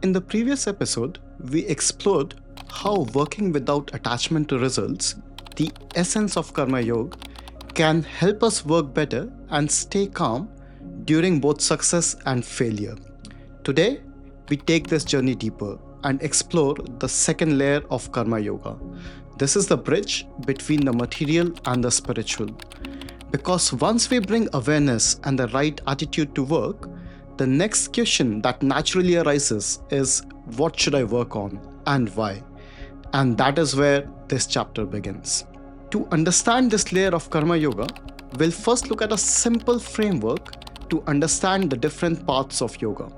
In the previous episode, we explored how working without attachment to results, the essence of Karma Yoga, can help us work better and stay calm during both success and failure. Today, we take this journey deeper and explore the second layer of Karma Yoga. This is the bridge between the material and the spiritual. Because once we bring awareness and the right attitude to work, the next question that naturally arises is, what should I work on and why? And that is where this chapter begins. To understand this layer of Karma Yoga, we'll first look at a simple framework to understand the different paths of yoga.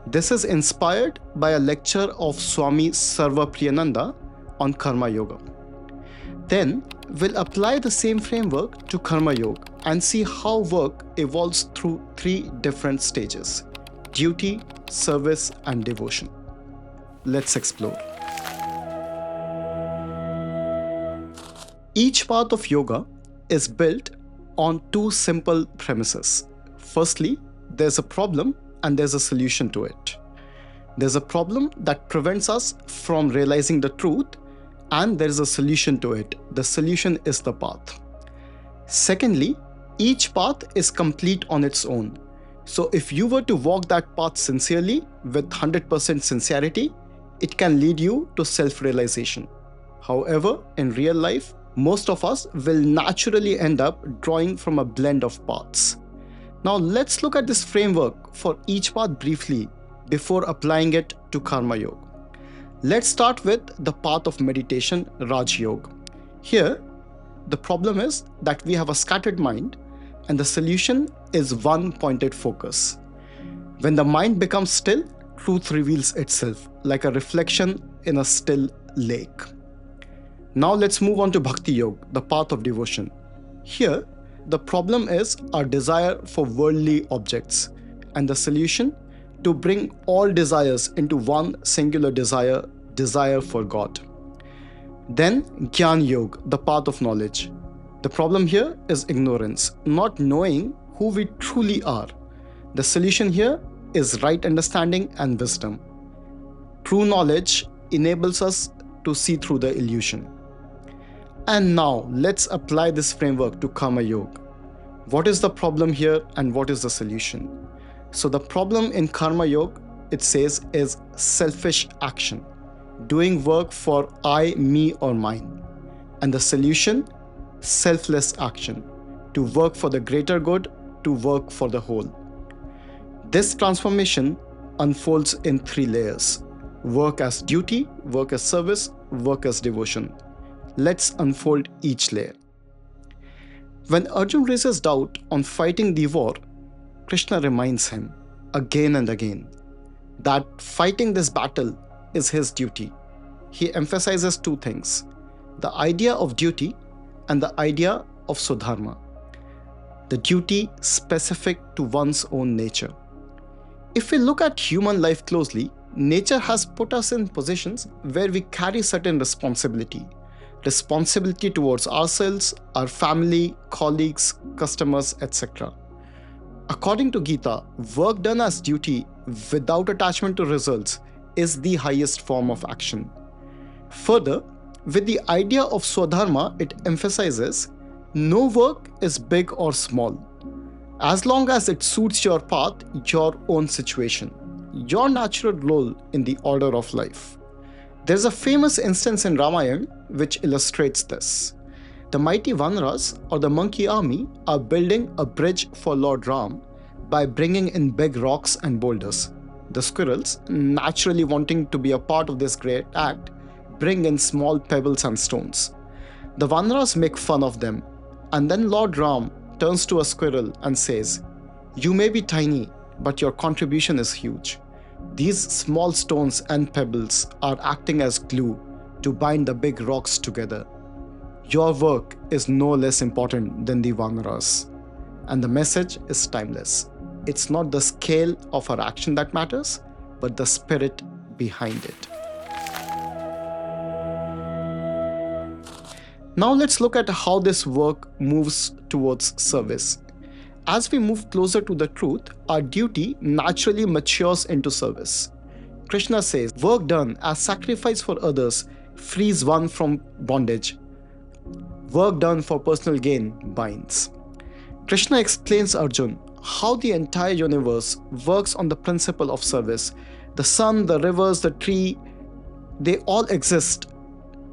This is inspired by a lecture of Swami Sarva Priyananda on Karma Yoga. Then, we'll apply the same framework to Karma Yoga and see how work evolves through three different stages: duty, service, and devotion. Let's explore. Each path of yoga is built on two simple premises. Firstly, there's a problem and there's a solution to it. There's a problem that prevents us from realizing the truth, and there is a solution to it. The solution is the path. Secondly, each path is complete on its own. So if you were to walk that path sincerely, with 100% sincerity, it can lead you to self-realization. However, in real life, most of us will naturally end up drawing from a blend of paths. Now let's look at this framework for each path briefly before applying it to Karma Yoga. Let's start with the path of meditation, Raj Yoga. Here, the problem is that we have a scattered mind, and the solution is one pointed focus. When the mind becomes still, truth reveals itself like a reflection in a still lake. Now let's move on to Bhakti Yoga, the path of devotion. Here, the problem is our desire for worldly objects, and the solution to bring all desires into one singular desire for God. Then Gyan Yoga, the path of knowledge. The problem here is ignorance, not knowing who we truly are. The solution here is right understanding and wisdom. True knowledge enables us to see through the illusion. And now let's apply this framework to Karma Yoga. What is the problem here and what is the solution? So the problem in Karma Yoga, it says, is selfish action, doing work for I, me, or mine. And the solution, selfless action, to work for the greater good, to work for the whole. This transformation unfolds in three layers: work as duty, work as service, work as devotion. Let's unfold each layer. When Arjun raises doubt on fighting the war, Krishna reminds him again and again that fighting this battle is his duty. He emphasizes two things: the idea of duty and the idea of Swadharma. The duty specific to one's own nature. If we look at human life closely, nature has put us in positions where we carry certain responsibility. Responsibility towards ourselves, our family, colleagues, customers, etc. According to Gita, work done as duty without attachment to results is the highest form of action. Further, with the idea of Swadharma, it emphasizes no work is big or small, as long as it suits your path, your own situation, your natural role in the order of life. There's a famous instance in Ramayana which illustrates this. The mighty Vanaras, or the monkey army, are building a bridge for Lord Ram by bringing in big rocks and boulders. The squirrels, naturally wanting to be a part of this great act, bring in small pebbles and stones. The Vanaras make fun of them, and then Lord Ram turns to a squirrel and says, "You may be tiny, but your contribution is huge. These small stones and pebbles are acting as glue to bind the big rocks together. Your work is no less important than the Vanaras." And the message is timeless. It's not the scale of our action that matters, but the spirit behind it. Now let's look at how this work moves towards service. As we move closer to the truth, our duty naturally matures into service. Krishna says, work done as sacrifice for others frees one from bondage. Work done for personal gain binds. Krishna explains Arjun how the entire universe works on the principle of service. The sun, the rivers, the tree, they all exist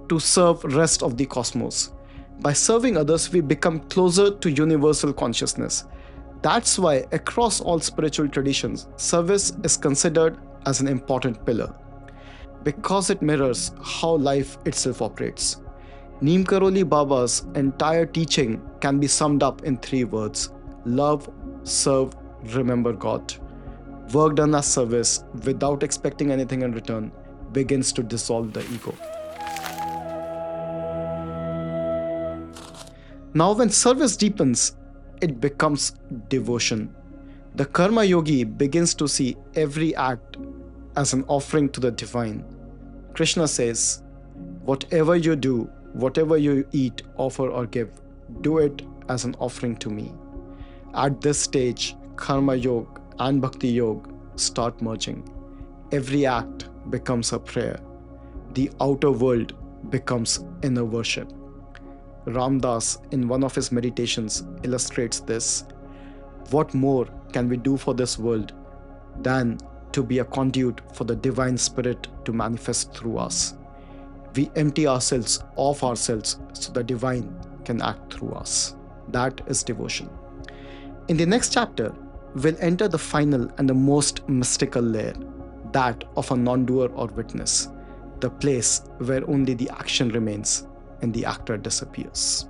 to serve rest of the cosmos. By serving others, we become closer to universal consciousness. That's why across all spiritual traditions, service is considered as an important pillar, because it mirrors how life itself operates. Neem Karoli Baba's entire teaching can be summed up in 3 words: love, serve, remember God. Work done as service without expecting anything in return begins to dissolve the ego. Now, when service deepens, it becomes devotion. The karma yogi begins to see every act as an offering to the divine. Krishna says, whatever you do, whatever you eat, offer or give, do it as an offering to me. At this stage, karma yoga and bhakti yoga start merging. Every act becomes a prayer. The outer world becomes inner worship. Ram Das, in one of his meditations, illustrates this. What more can we do for this world than to be a conduit for the divine spirit to manifest through us? We empty ourselves of ourselves so the divine can act through us. That is devotion. In the next chapter, we'll enter the final and the most mystical layer, that of a non-doer or witness, the place where only the action remains and the actor disappears.